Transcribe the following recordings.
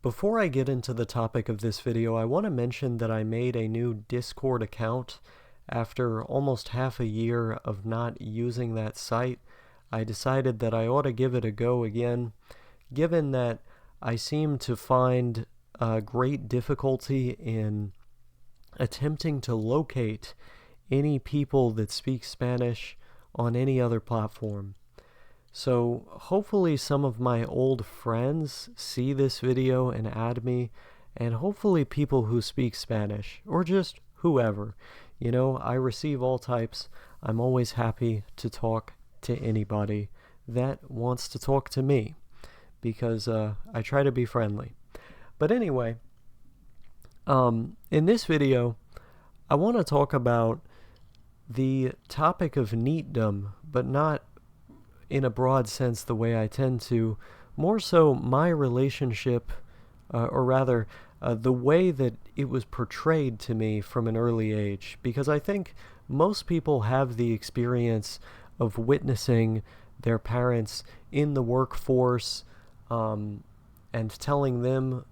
Before I get into the topic of this video, I want to mention that I made a new Discord account. After almost half a year of not using that site, I decided that I ought to give it a go again, given that I seem to find great difficulty in attempting to locate any people that speak Spanish on any other platform. So hopefully some of my old friends see this video and add me, and hopefully people who speak Spanish, or just whoever. You know, I receive all types. I'm always happy to talk to anybody that wants to talk to me, because I try to be friendly. But anyway, in this video, I want to talk about the topic of neatdom, but not in a broad sense the way I tend to, more so my relationship, or rather, the way that it was portrayed to me from an early age, because I think most people have the experience of witnessing their parents in the workforce, and telling them,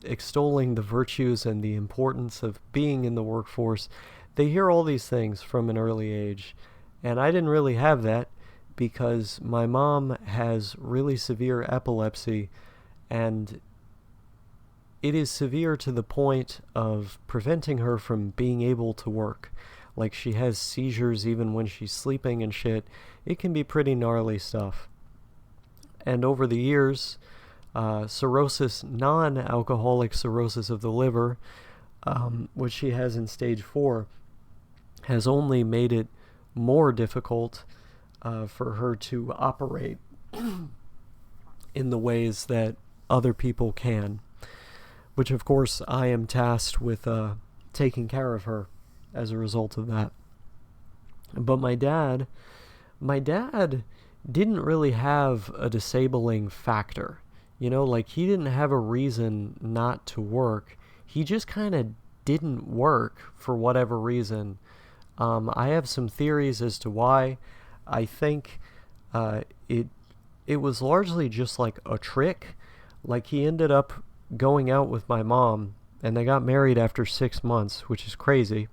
extolling the virtues and the importance of being in the workforce. They hear all these things from an early age, and I didn't really have that, because my mom has really severe epilepsy, and it is severe to the point of preventing her from being able to work. Like, she has seizures even when she's sleeping and shit. It can be pretty gnarly stuff. And over the years, cirrhosis, non-alcoholic cirrhosis of the liver, which she has in stage 4, has only made it more difficult for her to operate in the ways that other people can, which of course I am tasked with taking care of her as a result of that. But my dad didn't really have a disabling factor. You know, like, he didn't have a reason not to work. He just kind of didn't work for whatever reason. I have some theories as to why. I think it was largely just like a trick. Like, he ended up going out with my mom, and they got married after 6 months, which is crazy.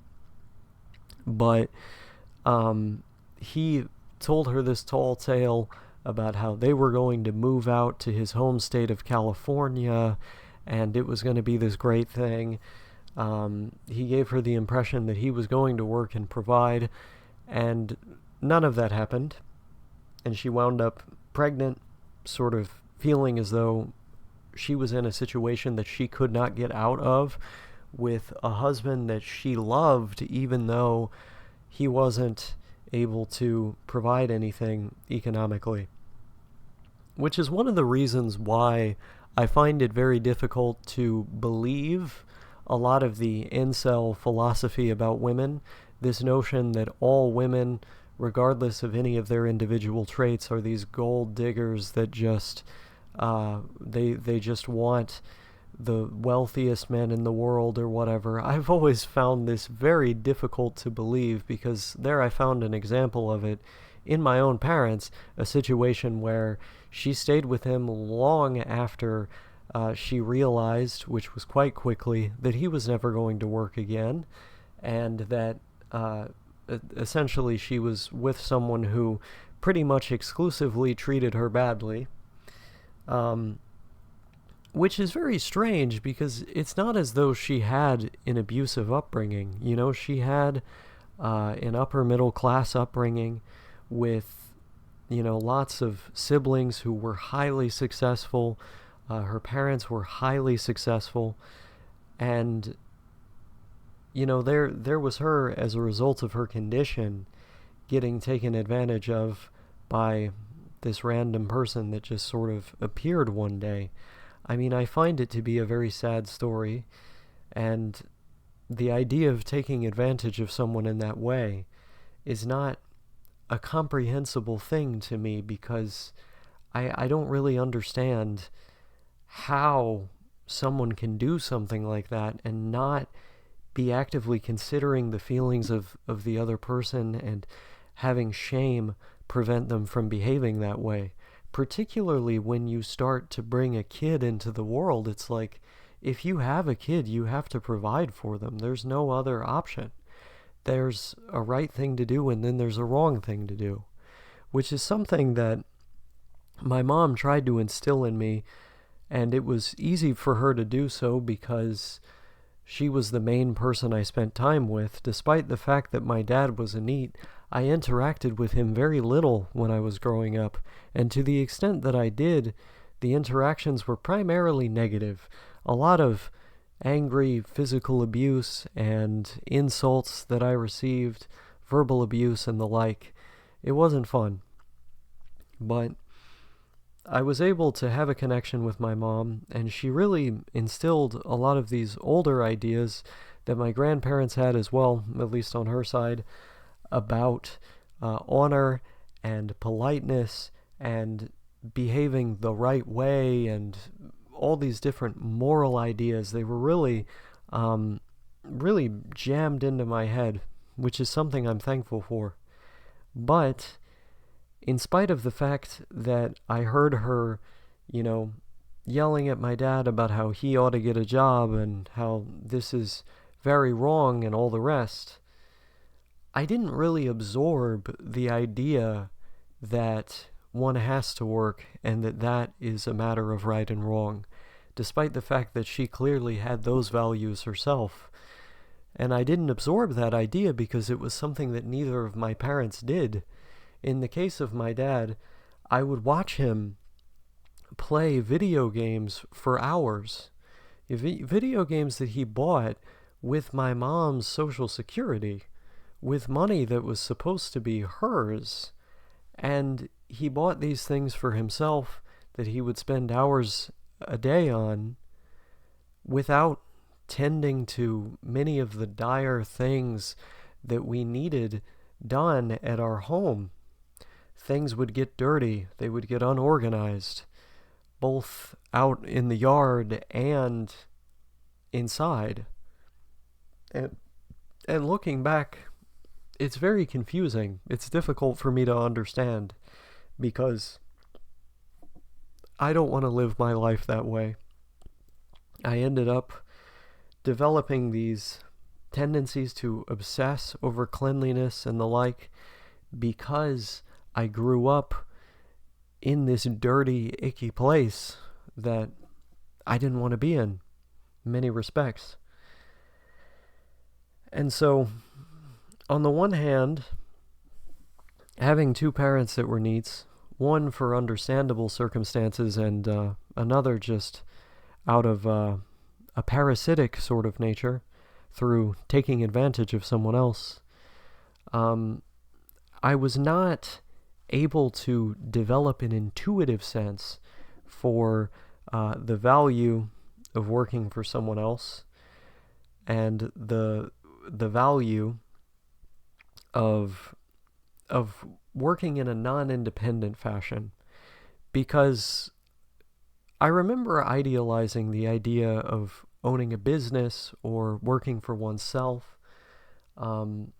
But he told her this tall tale about how they were going to move out to his home state of California, and it was going to be this great thing. He gave her the impression that he was going to work and provide, and none of that happened, and she wound up pregnant, sort of feeling as though she was in a situation that she could not get out of, with a husband that she loved, even though he wasn't able to provide anything economically. Which is one of the reasons why I find it very difficult to believe a lot of the incel philosophy about women, this notion that all women, regardless of any of their individual traits, are these gold diggers that just they just want the wealthiest men in the world or whatever. I've always found this very difficult to believe, because there I found an example of it in my own parents, a situation where she stayed with him long after she realized, which was quite quickly, that he was never going to work again, and that essentially she was with someone who pretty much exclusively treated her badly, which is very strange, because it's not as though she had an abusive upbringing. You know, she had an upper middle class upbringing with, you know, lots of siblings who were highly successful. Her parents were highly successful, and you know, there was her, as a result of her condition, getting taken advantage of by this random person that just sort of appeared one day. I mean, I find it to be a very sad story, and the idea of taking advantage of someone in that way is not a comprehensible thing to me, because I don't really understand how someone can do something like that and not be actively considering the feelings of the other person and having shame prevent them from behaving that way. particularly when you start to bring a kid into the world, it's like, if you have a kid, you have to provide for them. There's no other option. There's a right thing to do, and then there's a wrong thing to do, which is something that my mom tried to instill in me, and it was easy for her to do so because she was the main person I spent time with. Despite the fact that my dad was a NEET, I interacted with him very little when I was growing up, and to the extent that I did, the interactions were primarily negative. A lot of angry physical abuse and insults that I received, verbal abuse and the like. It wasn't fun. But I was able to have a connection with my mom, and she really instilled a lot of these older ideas that my grandparents had as well, at least on her side, about honor and politeness and behaving the right way and all these different moral ideas. They were really, really jammed into my head, which is something I'm thankful for. But in spite of the fact that I heard her, yelling at my dad about how he ought to get a job and how this is very wrong and all the rest, I didn't really absorb the idea that one has to work and that is a matter of right and wrong, despite the fact that she clearly had those values herself. And I didn't absorb that idea because it was something that neither of my parents did. In the case of my dad, I would watch him play video games for hours. Video games that he bought with my mom's Social Security, with money that was supposed to be hers. And he bought these things for himself that he would spend hours a day on without tending to many of the dire things that we needed done at our home. Things would get dirty, they would get unorganized, both out in the yard and inside. And looking back, it's very confusing. It's difficult for me to understand because I don't want to live my life that way. I ended up developing these tendencies to obsess over cleanliness and the like because I grew up in this dirty, icky place that I didn't want to be in many respects. And so, on the one hand, having two parents that were NEETs, one for understandable circumstances and another just out of a parasitic sort of nature through taking advantage of someone else, I was not able to develop an intuitive sense for the value of working for someone else and the value of working in a non-independent fashion, because I remember idealizing the idea of owning a business or working for oneself, and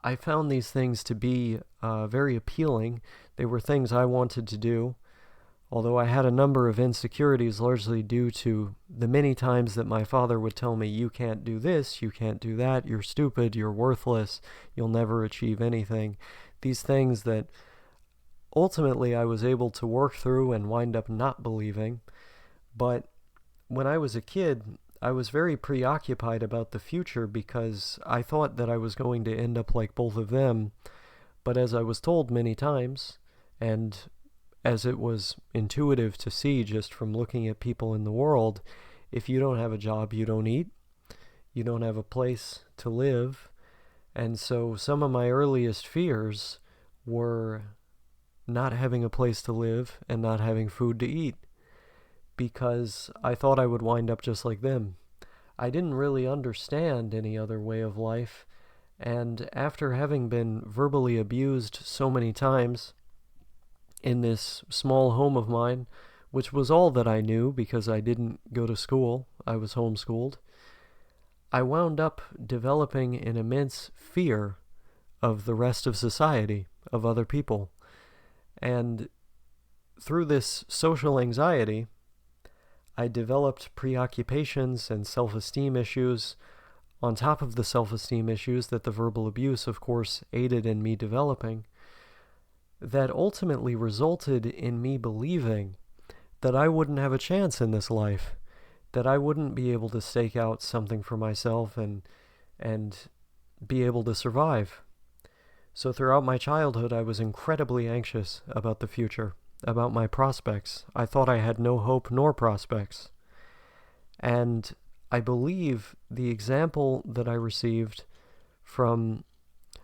I found these things to be very appealing. They were things I wanted to do, although I had a number of insecurities largely due to the many times that my father would tell me, you can't do this, you can't do that, you're stupid, you're worthless, you'll never achieve anything. These things that ultimately I was able to work through and wind up not believing. But when I was a kid, I was very preoccupied about the future because I thought that I was going to end up like both of them. But as I was told many times, and as it was intuitive to see just from looking at people in the world, if you don't have a job, you don't eat, you don't have a place to live. And so some of my earliest fears were not having a place to live and not having food to eat, because I thought I would wind up just like them. I didn't really understand any other way of life, and after having been verbally abused so many times in this small home of mine, which was all that I knew because I didn't go to school, I was homeschooled, I wound up developing an immense fear of the rest of society, of other people. And through this social anxiety, I developed preoccupations and self-esteem issues on top of the self-esteem issues that the verbal abuse, of course, aided in me developing, that ultimately resulted in me believing that I wouldn't have a chance in this life, that I wouldn't be able to stake out something for myself and be able to survive. So throughout my childhood, I was incredibly anxious about the future, about my prospects. I thought I had no hope nor prospects. And I believe the example that I received from,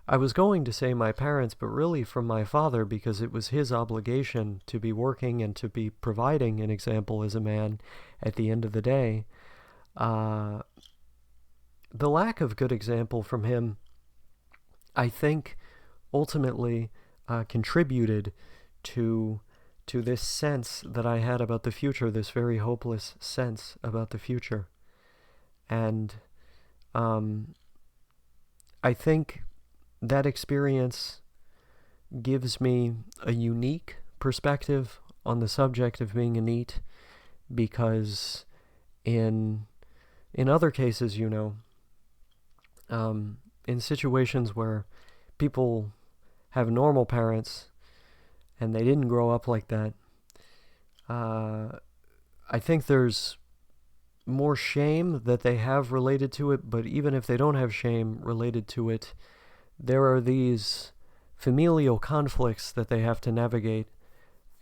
I was going to say my parents, but really from my father, because it was his obligation to be working and to be providing an example as a man at the end of the day. The lack of good example from him, I think, ultimately contributed to this sense that I had about the future, this very hopeless sense about the future. And I think that experience gives me a unique perspective on the subject of being a NEET, because in other cases, in situations where people have normal parents and they didn't grow up like that, I think there's more shame that they have related to it, but even if they don't have shame related to it, there are these familial conflicts that they have to navigate,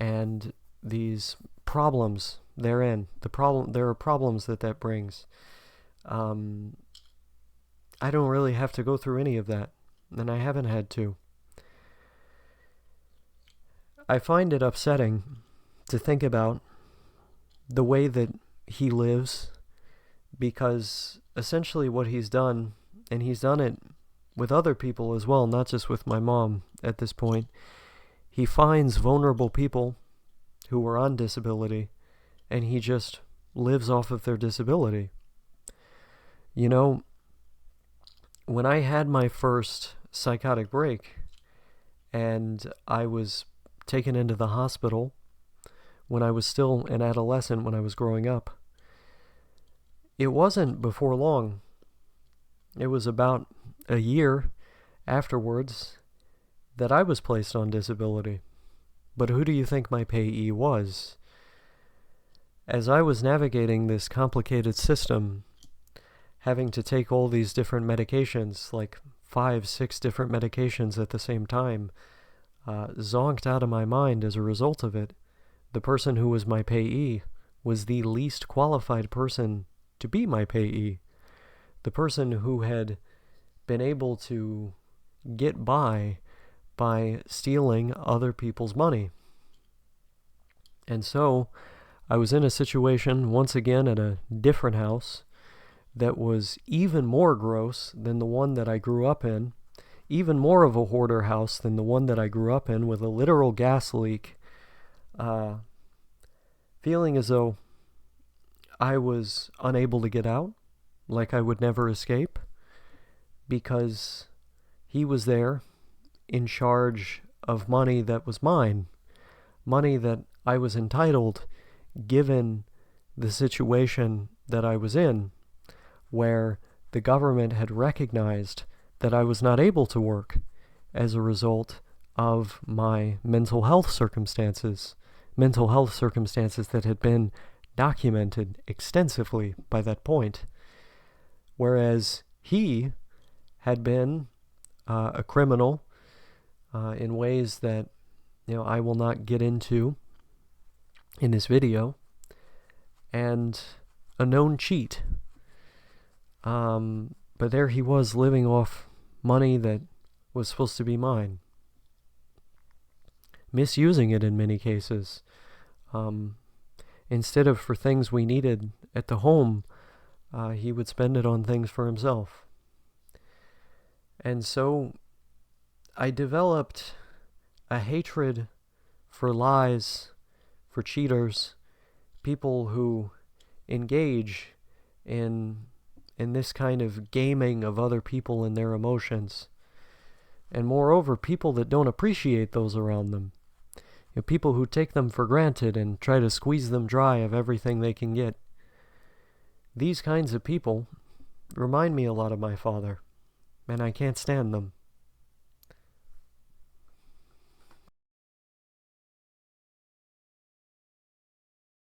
and these problems therein. There are problems that brings. I don't really have to go through any of that, and I haven't had to. I find it upsetting to think about the way that he lives, because essentially what he's done, and he's done it with other people as well, not just with my mom at this point, he finds vulnerable people who are on disability, and he just lives off of their disability. You know, when I had my first psychotic break, and I was taken into the hospital when I was still an adolescent, when I was growing up, it wasn't before long. It was about a year afterwards that I was placed on disability. But who do you think my payee was? As I was navigating this complicated system, having to take all these different medications, like 5-6 different medications at the same time, zonked out of my mind as a result of it, the person who was my payee was the least qualified person to be my payee. The person who had been able to get by stealing other people's money. And so I was in a situation, once again at a different house, that was even more gross than the one that I grew up in, even more of a hoarder house than the one that I grew up in, with a literal gas leak, feeling as though I was unable to get out, like I would never escape, because he was there in charge of money that was mine, money that I was entitled, given the situation that I was in, where the government had recognized that I was not able to work as a result of my mental health circumstances that had been documented extensively by that point. Whereas he had been a criminal in ways that I will not get into in this video, and a known cheat. But there he was, living off money that was supposed to be mine, misusing it in many cases. Instead of for things we needed at the home, he would spend it on things for himself. And so I developed a hatred for lies, for cheaters, people who engage in this kind of gaming of other people and their emotions. And moreover, people that don't appreciate those around them. People who take them for granted and try to squeeze them dry of everything they can get. These kinds of people remind me a lot of my father, and I can't stand them.